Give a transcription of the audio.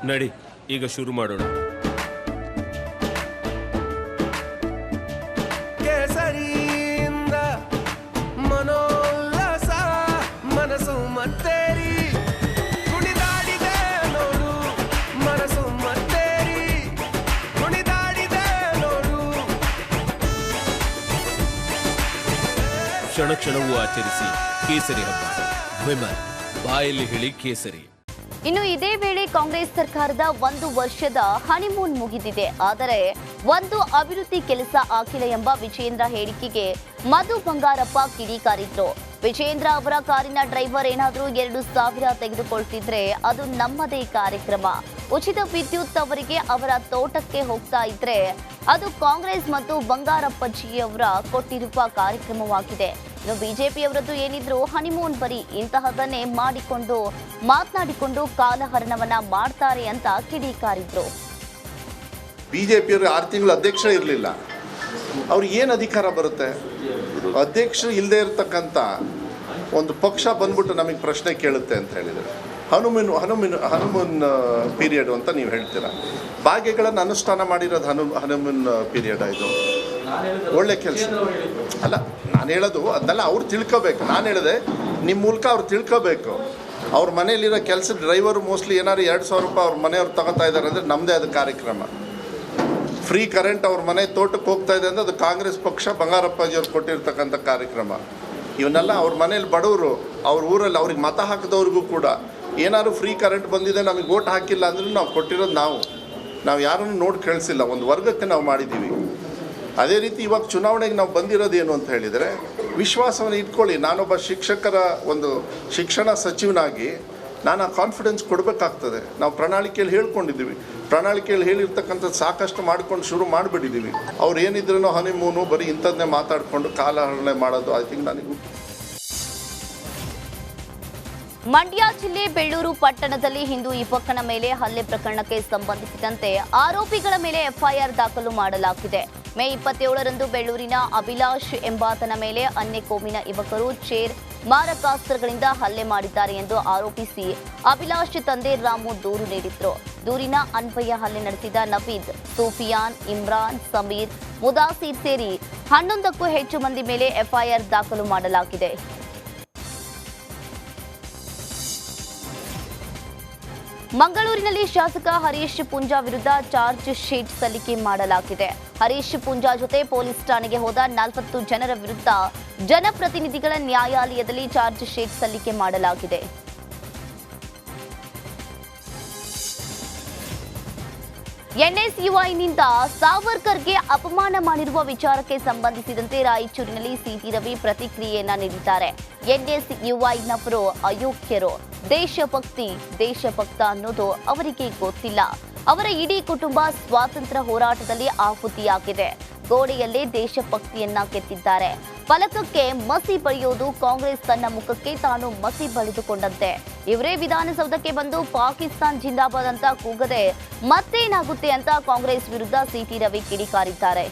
ನಡಿ ಈಗ ಶುರು ಮಾಡೋಣ. ಕೇಸರಿಯಿಂದ ಮನೋಲ್ಲಾಸ ಮನಸ್ಸು ಮತ್ತೇರಿ ಕುಣಿದಾಡಿದೆ ನೋಡು, ಮನಸ್ಸು ಮತ್ತೇರಿ ಕುಣಿದಾಡಿದೆ ನೋಡು. ಕ್ಷಣ ಕ್ಷಣವೂ ಆಚರಿಸಿ ಕೇಸರಿ ಹಬ್ಬ. ವಿಮಲ್ ಬಾಯಲ್ಲಿ ಹೇಳಿ ಕೇಸರಿ. ಇನ್ನು ಇದೇ ವೇಳೆ ಕಾಂಗ್ರೆಸ್ ಸರ್ಕಾರದ 1 ವರ್ಷದ ಹನಿಮೂನ್ ಮುಗಿದಿದೆ. ಆದರೆ ಒಂದು ಅಭಿವೃದ್ಧಿ ಕೆಲಸ ಆಗಿಲ್ಲ ಎಂಬ ವಿಜೇಂದ್ರ ಹೇಳಿಕೆಗೆ ಮಧು ಬಂಗಾರಪ್ಪ ಕಿಡಿಕಾರಿದ್ರು. ವಿಜೇಂದ್ರ ಅವರ ಕಾರಿನ ಡ್ರೈವರ್ ಏನಾದರೂ 2,000 ತೆಗೆದುಕೊಳ್ತಿದ್ರೆ ಅದು ನಮ್ಮದೇ ಕಾರ್ಯಕ್ರಮ. ಉಚಿತ ವಿದ್ಯುತ್ ಅವರಿಗೆ ಅವರ ತೋಟಕ್ಕೆ ಹೋಗ್ತಾ ಇದ್ರೆ ಅದು ಕಾಂಗ್ರೆಸ್ ಮತ್ತು ಬಂಗಾರಪ್ಪಜಿಯವರ ಕೊಟ್ಟಿರುವ ಕಾರ್ಯಕ್ರಮವಾಗಿದೆ. ಇನ್ನು ಬಿಜೆಪಿಯವರದ್ದು ಏನಿದ್ರು ಹನಿಮೂನ್ ಬರೀ ಇಂತಹದನ್ನೇ ಮಾತನಾಡಿಕೊಂಡು ಕಾಲಹರಣವನ್ನ ಮಾಡ್ತಾರೆ ಅಂತ ಕಿಡಿಕಾರಿದ್ರು. ಬಿಜೆಪಿಯವರು 6 ತಿಂಗಳು ಅಧ್ಯಕ್ಷ ಇರಲಿಲ್ಲ, ಅವ್ರಿಗೆ ಏನು ಅಧಿಕಾರ ಬರುತ್ತೆ? ಅಧ್ಯಕ್ಷರು ಇಲ್ಲದೆ ಇರತಕ್ಕಂಥ ಒಂದು ಪಕ್ಷ ಬಂದ್ಬಿಟ್ಟು ನಮಗೆ ಪ್ರಶ್ನೆ ಕೇಳುತ್ತೆ ಅಂತ ಹೇಳಿದರೆ ಹನುಮನ್ ಪೀರಿಯಡ್ ಅಂತ ನೀವು ಹೇಳ್ತೀರಾ. ಭಾಗ್ಯಗಳನ್ನು ಅನುಷ್ಠಾನ ಮಾಡಿರೋದು ಹನುಮನ್ ಪೀರಿಯಡ್. ಇದು ಒಳ್ಳೆ ಕೆಲಸ ಅಲ್ಲ. ನಾನು ಹೇಳೋದು ಅದನ್ನೆಲ್ಲ ಅವ್ರು ತಿಳ್ಕೋಬೇಕು. ನಾನು ಹೇಳಿದೆ ನಿಮ್ಮ ಮೂಲಕ ಅವ್ರು ತಿಳ್ಕೋಬೇಕು. ಅವ್ರ ಮನೇಲಿರೋ ಕೆಲಸದ ಡ್ರೈವರು ಮೋಸ್ಟ್ಲಿ ಏನಾದ್ರು 2,000 ರೂಪಾಯಿ ಅವ್ರ ಮನೆಯವ್ರು ತಗೋತಾ ಇದ್ದಾರೆ ಅಂದರೆ ನಮ್ಮದೇ ಅದು ಕಾರ್ಯಕ್ರಮ. ಫ್ರೀ ಕರೆಂಟ್ ಅವ್ರ ಮನೆ ತೋಟಕ್ಕೆ ಹೋಗ್ತಾ ಇದೆ ಅಂದರೆ ಅದು ಕಾಂಗ್ರೆಸ್ ಪಕ್ಷ ಬಂಗಾರಪ್ಪಾಜಿಯವ್ರು ಕೊಟ್ಟಿರ್ತಕ್ಕಂಥ ಕಾರ್ಯಕ್ರಮ. ಇವನ್ನೆಲ್ಲ ಅವ್ರ ಮನೇಲಿ ಬಡವರು, ಅವ್ರ ಊರಲ್ಲಿ ಅವ್ರಿಗೆ ಮತ ಹಾಕಿದವ್ರಿಗೂ ಕೂಡ ಏನಾದ್ರು ಫ್ರೀ ಕರೆಂಟ್ ಬಂದಿದೆ, ನಮಗೆ ಓಟ್ ಹಾಕಿಲ್ಲ ಅಂದ್ರೂ ನಾವು ಕೊಟ್ಟಿರೋದು ನಾವು ಯಾರನ್ನು ನೋಡಿ ಕೇಳಿಸಿಲ್ಲ, ಒಂದು ವರ್ಗಕ್ಕೆ ನಾವು ಮಾಡಿದ್ದೀವಿ. ಅದೇ ರೀತಿ ಇವಾಗ ಚುನಾವಣೆಗೆ ನಾವು ಬಂದಿರೋದೇನು ಅಂತ ಹೇಳಿದರೆ ವಿಶ್ವಾಸವನ್ನು ಇಟ್ಕೊಳ್ಳಿ. ನಾನೊಬ್ಬ ಶಿಕ್ಷಕರ ಒಂದು ಶಿಕ್ಷಣ ಸಚಿವನಾಗಿ ನಾನು ಆ ಕಾನ್ಫಿಡೆನ್ಸ್ ಕೊಡಬೇಕಾಗ್ತದೆ. ನಾವು ಪ್ರಣಾಳಿಕೆಯಲ್ಲಿ ಹೇಳ್ಕೊಂಡಿದ್ದೀವಿ, ಪ್ರಣಾಳಿಕೆಯಲ್ಲಿ ಹೇಳಿರ್ತಕ್ಕಂಥದ್ದು ಸಾಕಷ್ಟು ಮಾಡ್ಕೊಂಡು ಶುರು ಮಾಡಿಬಿಟ್ಟಿದ್ದೀವಿ. ಅವ್ರು ಏನಿದ್ರೂ ಹನಿಮೂನು ಬರೀ ಇಂಥದ್ದನ್ನೇ ಮಾತಾಡಿಕೊಂಡು ಕಾಲಹರಣೆ ಮಾಡೋದು ಐ ಥಿಂಕ್ ನನಗೂ. ಮಂಡ್ಯ ಜಿಲ್ಲೆ ಬೆಳ್ಳೂರು ಪಟ್ಟಣದಲ್ಲಿ ಹಿಂದೂ ಯುವಕನ ಮೇಲೆ ಹಲ್ಲೆ ಪ್ರಕರಣಕ್ಕೆ ಸಂಬಂಧಿಸಿದಂತೆ ಆರೋಪಿಗಳ ಮೇಲೆ ಎಫ್ಐಆರ್ ದಾಖಲು ಮಾಡಲಾಗಿದೆ. ಮೇ 27ರಂದು ಬೆಳ್ಳೂರಿನ ಅಭಿಲಾಷ್ ಎಂಬಾತನ ಮೇಲೆ ಅನ್ಯ ಕೋಮಿನ ಯುವಕರು ಮಾರಕಾಸ್ತ್ರಗಳಿಂದ ಹಲ್ಲೆ ಮಾಡಿದ್ದಾರೆ ಎಂದು ಆರೋಪಿಸಿ ಅಭಿಲಾಷ್ ತಂದೆ ರಾಮು ದೂರು ನೀಡಿದ್ರು. ದೂರಿನ ಅನ್ವಯ ಹಲ್ಲೆ ನಡೆಸಿದ ನವೀದ್, ಸೂಫಿಯಾನ್, ಇಮ್ರಾನ್, ಸಮೀರ್, ಮುದಾಸಿರ್ ಸೇರಿ 11ಕ್ಕೂ ಹೆಚ್ಚು ಮಂದಿ ಮೇಲೆ ಎಫ್ಐಆರ್ ದಾಖಲು ಮಾಡಲಾಗಿದೆ. ಮಂಗಳೂರಿನಲ್ಲಿ ಶಾಸಕ ಹರೀಶ್ ಪೂಂಜಾ ವಿರುದ್ಧ ಚಾರ್ಜ್ ಶೀಟ್ ಸಲ್ಲಿಕೆ ಮಾಡಲಾಗಿದೆ. ಹರೀಶ್ ಪೂಂಜಾ ಜೊತೆ ಪೊಲೀಸ್ ಠಾಣೆಗೆ ಹೋದ 40 ಜನರ ವಿರುದ್ಧ ಜನಪ್ರತಿನಿಧಿಗಳ ನ್ಯಾಯಾಲಯದಲ್ಲಿ ಚಾರ್ಜ್ ಶೀಟ್ ಸಲ್ಲಿಕೆ ಮಾಡಲಾಗಿದೆ. ಎನ್ಎಸ್ಯುಐನಿಂದ ಸಾವರ್ಕರ್ಗೆ ಅಪಮಾನ ಮಾಡಿರುವ ವಿಚಾರಕ್ಕೆ ಸಂಬಂಧಿಸಿದಂತೆ ರಾಯಚೂರಿನಲ್ಲಿ ಸಿಟಿ ರವಿ ಪ್ರತಿಕ್ರಿಯೆಯನ್ನ ನೀಡಿದ್ದಾರೆ. ಎನ್ಎಸ್ಯುಐನವರು ಅಯೋಗ್ಯರು, ದೇಶಭಕ್ತ ಅನ್ನೋದು ಅವರಿಗೆ ಗೊತ್ತಿಲ್ಲ. ಅವರ ಇಡೀ ಕುಟುಂಬ ಸ್ವಾತಂತ್ರ್ಯ ಹೋರಾಟದಲ್ಲಿ ಆಹುತಿಯಾಗಿದೆ. ಗೋಡೆಯಲ್ಲೇ ದೇಶಭಕ್ತಿಯನ್ನ ಕೆತ್ತಿದ್ದಾರೆ. ಫಲಕಕ್ಕೆ ಮಸಿ ಬಳಿಯೋದು ಕಾಂಗ್ರೆಸ್ ತನ್ನ ಮುಖಕ್ಕೆ ತಾನು ಮಸಿ ಬಳಿದುಕೊಂಡಂತೆ. ಇವರೇ ವಿಧಾನಸೌಧಕ್ಕೆ ಬಂದು ಪಾಕಿಸ್ತಾನ್ ಜಿಂದಾಬಾದ್ ಅಂತ ಕೂಗದೆ ಮತ್ತೇನಾಗುತ್ತೆ ಅಂತ ಕಾಂಗ್ರೆಸ್ ವಿರುದ್ಧ ಸಿಟಿ ರವಿ ಕಿಡಿಕಾರಿದ್ದಾರೆ.